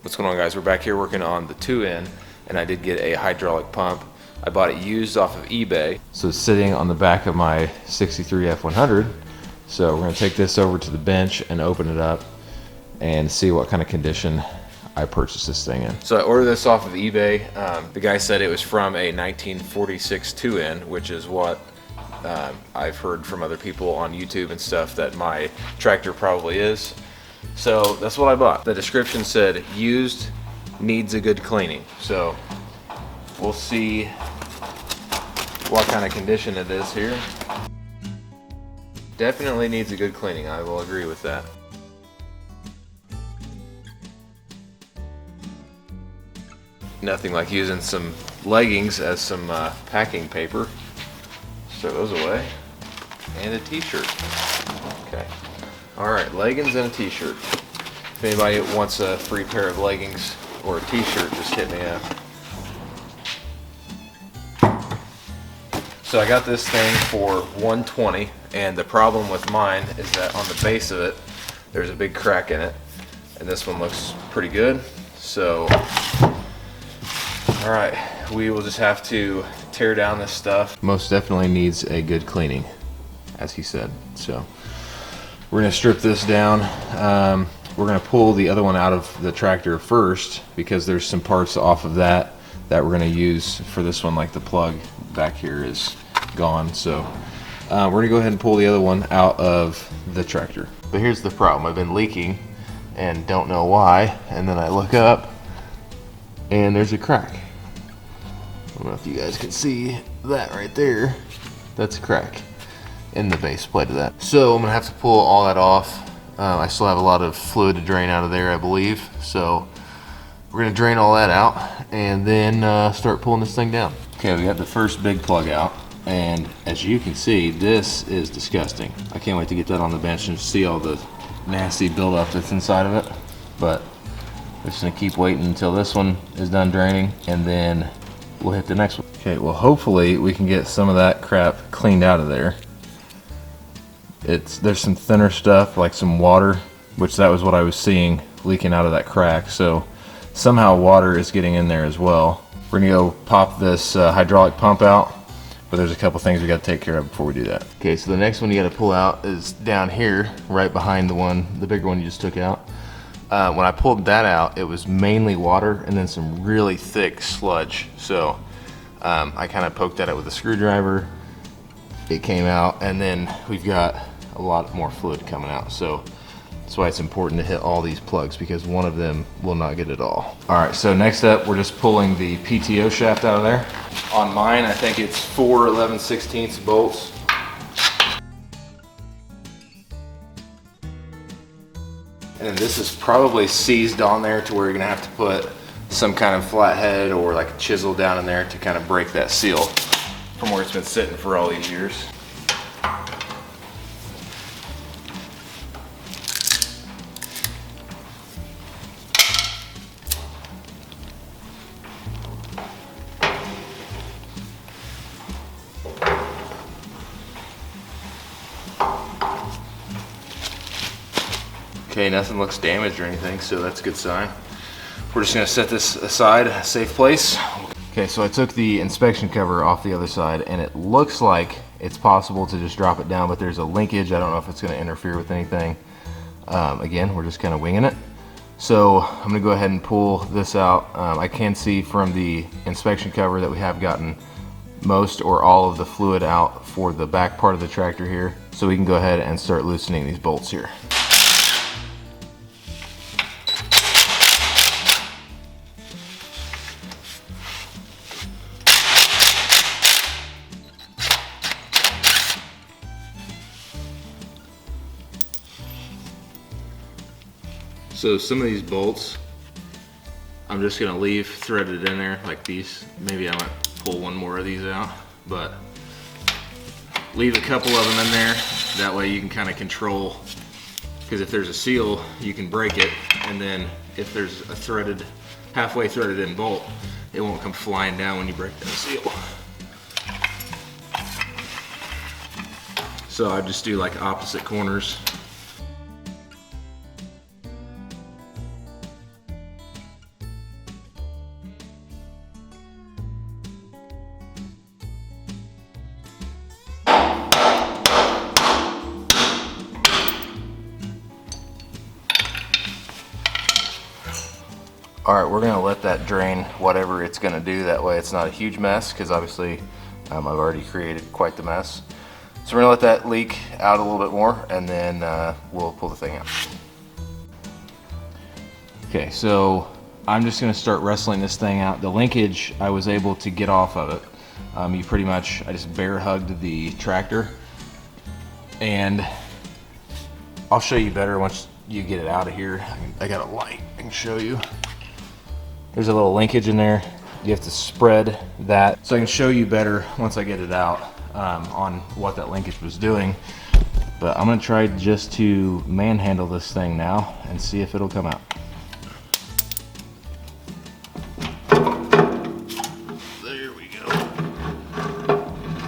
What's going on, guys? We're back here working on the 2N, and I did get a hydraulic pump. I bought it used off of eBay. So it's sitting on the back of my 63 F100. So we're going to take this over to the bench and open it up and see what kind of condition I purchased this thing in. So I ordered this off of eBay. The guy said it was from a 1946 2N, which is what I've heard from other people on YouTube and stuff that my tractor probably is. So that's what I bought. The description said used, needs a good cleaning. So we'll see what kind of condition it is here. Definitely needs a good cleaning, I will agree with that. Nothing like using some leggings as some packing paper. Throw those away. And a t-shirt. Okay. Alright, leggings and a t-shirt. If anybody wants a free pair of leggings or a t-shirt, just hit me up. So I got this thing for $120, and the problem with mine is that on the base of it, there's a big crack in it, and this one looks pretty good. So, alright, we will just have to tear down this stuff. Most definitely needs a good cleaning, as he said. So we're going to strip this down. We're going to pull the other one out of the tractor first because there's some parts off of that we're going to use for this one, like the plug back here is gone. So we're going to go ahead and pull the other one out of the tractor. But here's the problem. I've been leaking and don't know why, and then I look up and there's a crack. I don't know if you guys can see that right there. That's a crack in the base plate of that. So I'm gonna have to pull all that off. I still have a lot of fluid to drain out of there, I believe. So we're gonna drain all that out and then start pulling this thing down. Okay, we got the first big plug out, and as you can see, this is disgusting. I can't wait to get that on the bench and see all the nasty buildup that's inside of it. But we're just gonna keep waiting until this one is done draining, and then we'll hit the next one. Okay, well hopefully we can get some of that crap cleaned out of there. There's some thinner stuff, like some water, which that was what I was seeing leaking out of that crack. So somehow water is getting in there as well. We're gonna go pop this hydraulic pump out, but there's a couple things we gotta take care of before we do that. Okay, so the next one you gotta pull out is down here, right behind the bigger one you just took out. When I pulled that out, it was mainly water and then some really thick sludge. So I kind of poked at it with a screwdriver. It came out, and then we've got a lot more fluid coming out. So that's why it's important to hit all these plugs, because one of them will not get it all. All right, so next up, we're just pulling the Pto shaft out of there. On mine, I think it's 4 11/16 bolts. And then this is probably seized on there to where you're gonna have to put some kind of flathead or like a chisel down in there to kind of break that seal from where it's been sitting for all these years. Okay, nothing looks damaged or anything, so that's a good sign. We're just gonna set this aside, a safe place. Okay, so I took the inspection cover off the other side, and it looks like it's possible to just drop it down, but there's a linkage. I don't know if it's gonna interfere with anything. Again, we're just kind of winging it. So I'm gonna go ahead and pull this out. I can see from the inspection cover that we have gotten most or all of the fluid out for the back part of the tractor here. So we can go ahead and start loosening these bolts here. So some of these bolts, I'm just gonna leave threaded in there like these. Maybe I might pull one more of these out, but leave a couple of them in there. That way you can kind of control, because if there's a seal, you can break it, and then if there's a halfway threaded in bolt, it won't come flying down when you break that seal. So I just do like opposite corners. Alright, we're going to let that drain whatever it's going to do. That way it's not a huge mess, because obviously I've already created quite the mess. So we're going to let that leak out a little bit more, and then we'll pull the thing out. Okay, so I'm just going to start wrestling this thing out. The linkage I was able to get off of it. I just bear hugged the tractor, and I'll show you better once you get it out of here. I got a light I can show you. There's a little linkage in there. You have to spread that so I can show you better once I get it out on what that linkage was doing. But I'm gonna try just to manhandle this thing now and see if it'll come out. There we go.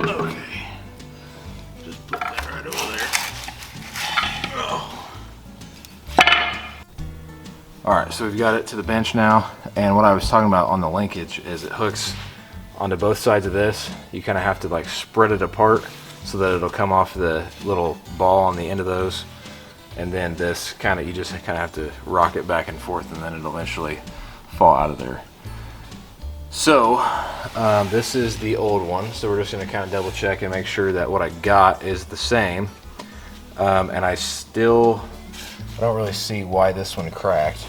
Okay. Just put that right over there. Oh. Alright, so we've got it to the bench now, and what I was talking about on the linkage is it hooks onto both sides of this. You kind of have to like spread it apart so that it'll come off the little ball on the end of those, and then this you just kind of have to rock it back and forth, and then it'll eventually fall out of there. So this is the old one, so we're just going to kind of double check and make sure that what I got is the same. And I don't really see why this one cracked.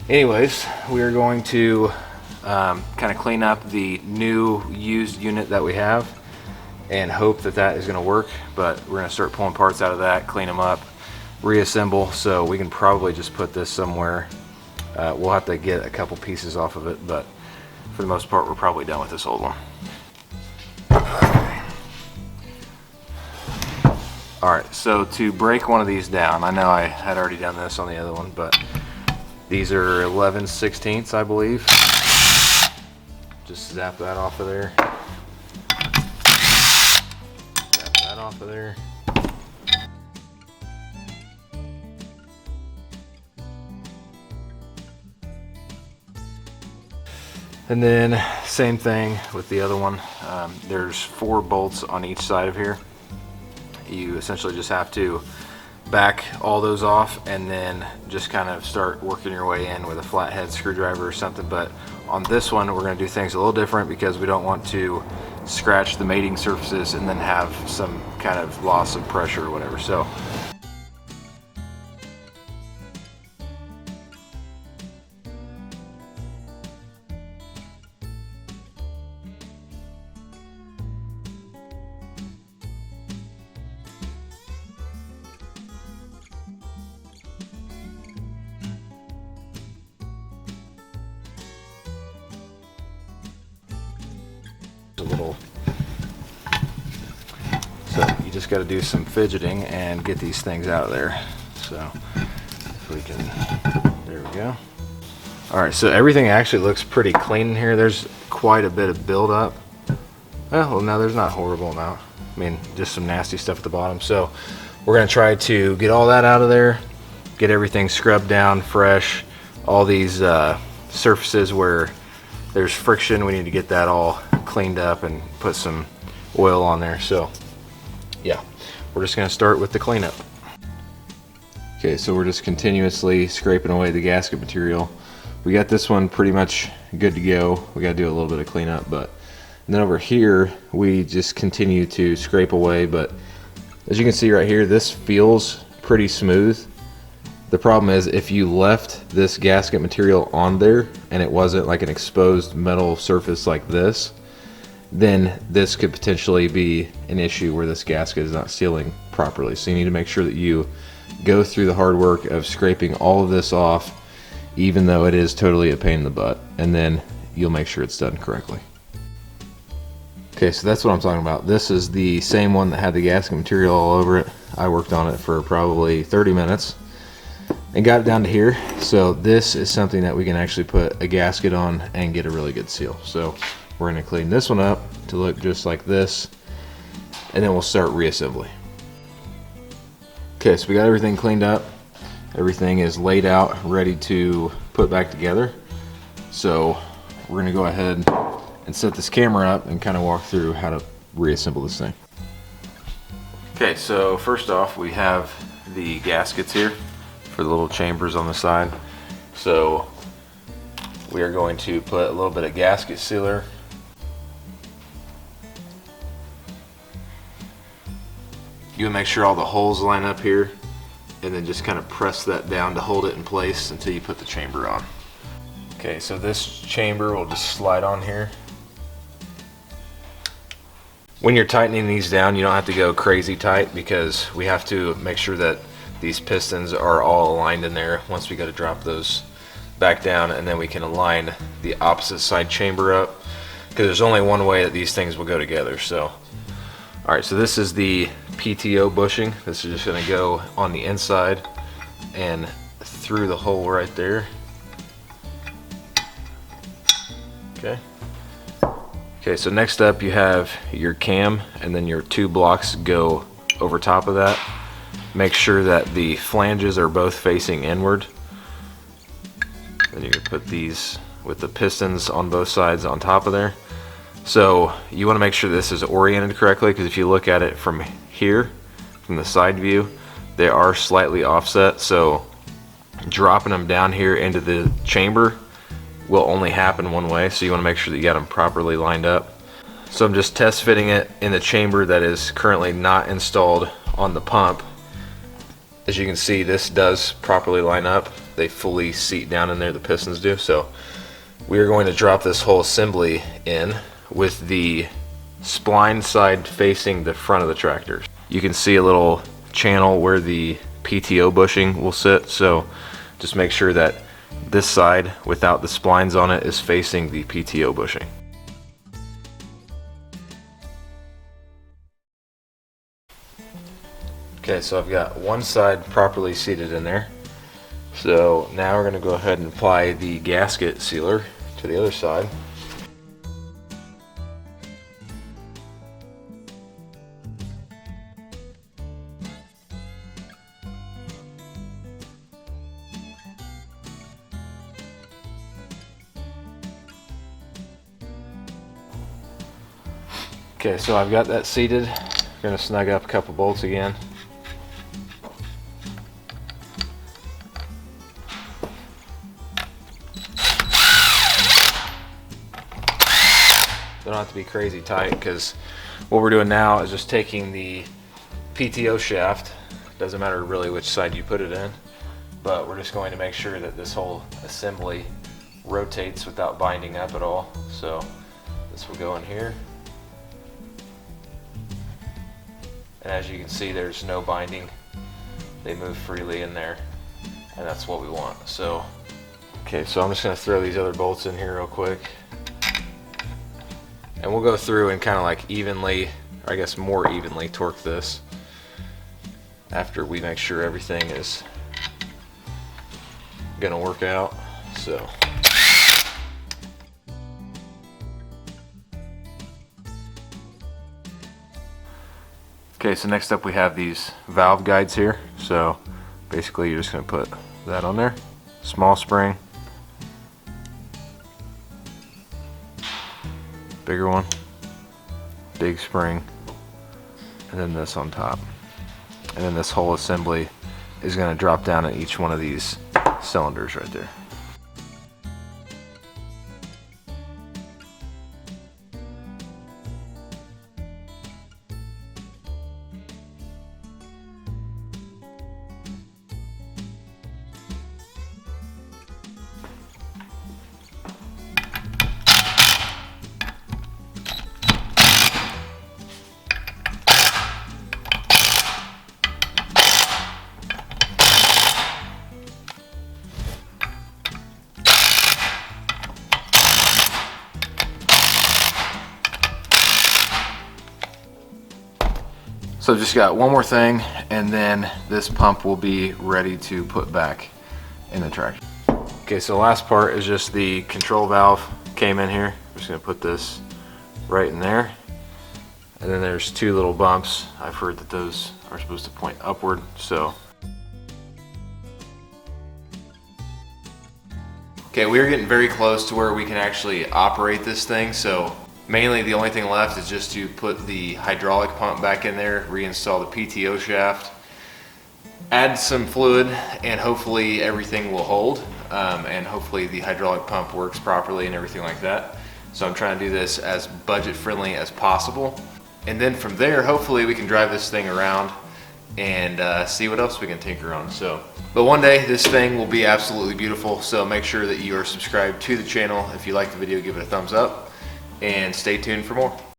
Anyways, we are going to kind of clean up the new used unit that we have and hope that that is going to work. But we're going to start pulling parts out of that, clean them up, reassemble, so we can probably just put this somewhere. We'll have to get a couple pieces off of it, but for the most part we're probably done with this old one. Alright, so to break one of these down, I know I had already done this on the other one, but these are 11/16, I believe. Just zap that off of there. Zap that off of there. And then same thing with the other one. There's 4 bolts on each side of here. You essentially just have to back all those off and then just kind of start working your way in with a flathead screwdriver or something. But on this one we're going to do things a little different because we don't want to scratch the mating surfaces and then have some kind of loss of pressure or whatever. So you just got to do some fidgeting and get these things out of there. So if we can, there we go. Alright, so everything actually looks pretty clean in here. There's quite a bit of buildup. Well, no, there's not a horrible amount. I mean, just some nasty stuff at the bottom. So we're going to try to get all that out of there, get everything scrubbed down fresh. All these surfaces where there's friction, we need to get that all cleaned up and put some oil on there. So yeah, we're just going to start with the cleanup. Okay, so we're just continuously scraping away the gasket material. We got this one pretty much good to go. We got to do a little bit of cleanup, but then over here we just continue to scrape away. But as you can see right here, this feels pretty smooth. The problem is if you left this gasket material on there and it wasn't like an exposed metal surface like this, then this could potentially be an issue where this gasket is not sealing properly. So you need to make sure that you go through the hard work of scraping all of this off, even though it is totally a pain in the butt, and then you'll make sure it's done correctly. Okay, so that's what I'm talking about. This is the same one that had the gasket material all over it. I worked on it for probably 30 minutes and got it down to here. So this is something that we can actually put a gasket on and get a really good seal. So we're going to clean this one up to look just like this, and then we'll start reassembly. Okay, so we got everything cleaned up. Everything is laid out, ready to put back together. So we're going to go ahead and set this camera up and kind of walk through how to reassemble this thing. Okay, so first off we have the gaskets here for the little chambers on the side. So we are going to put a little bit of gasket sealer. You want to make sure all the holes line up here, and then just kind of press that down to hold it in place until you put the chamber on. Okay, so this chamber will just slide on here. When you're tightening these down, you don't have to go crazy tight because we have to make sure that these pistons are all aligned in there. Once we got to drop those back down, and then we can align the opposite side chamber up, because there's only one way that these things will go together. So, all right, so this is the Pto bushing. This is just going to go on the inside and through the hole right there. Okay. Okay, so next up you have your cam, and then your two blocks go over top of that. Make sure that the flanges are both facing inward. Then you can put these with the pistons on both sides on top of there. So you want to make sure this is oriented correctly, because if you look at it from here, from the side view, they are slightly offset. So dropping them down here into the chamber will only happen one way, so you want to make sure that you got them properly lined up. So I'm just test fitting it in the chamber that is currently not installed on the pump. As you can see, this does properly line up. They fully seat down in there, the pistons do. So we are going to drop this whole assembly in with the spline side facing the front of the tractor. You can see a little channel where the Pto bushing will sit, so just make sure that this side without the splines on it is facing the Pto bushing. Okay, so I've got one side properly seated in there. So now we're going to go ahead and apply the gasket sealer to the other side. Okay, so I've got that seated. I'm going to snug up a couple bolts again. They don't have to be crazy tight, because what we're doing now is just taking the Pto shaft. Doesn't matter really which side you put it in, but we're just going to make sure that this whole assembly rotates without binding up at all. So this will go in here. And as you can see, there's no binding. They move freely in there, and that's what we want. So, okay, so I'm just gonna throw these other bolts in here real quick. And we'll go through and kind of like evenly, or I guess more evenly, torque this after we make sure everything is gonna work out. So. Okay, so next up we have these valve guides here. So basically you're just going to put that on there. Small spring, bigger one, big spring, and then this on top. And then this whole assembly is going to drop down at each one of these cylinders right there. So just got one more thing, and then this pump will be ready to put back in the tractor. Okay, so the last part is just the control valve came in here. I'm just gonna put this right in there. And then there's two little bumps. I've heard that those are supposed to point upward, so. Okay, we are getting very close to where we can actually operate this thing, so mainly the only thing left is just to put the hydraulic pump back in there, reinstall the Pto shaft, add some fluid, and hopefully everything will hold. and hopefully the hydraulic pump works properly and everything like that. So I'm trying to do this as budget friendly as possible. And then from there, hopefully we can drive this thing around and see what else we can tinker on. But one day this thing will be absolutely beautiful. So make sure that you are subscribed to the channel. If you like the video, give it a thumbs up and stay tuned for more.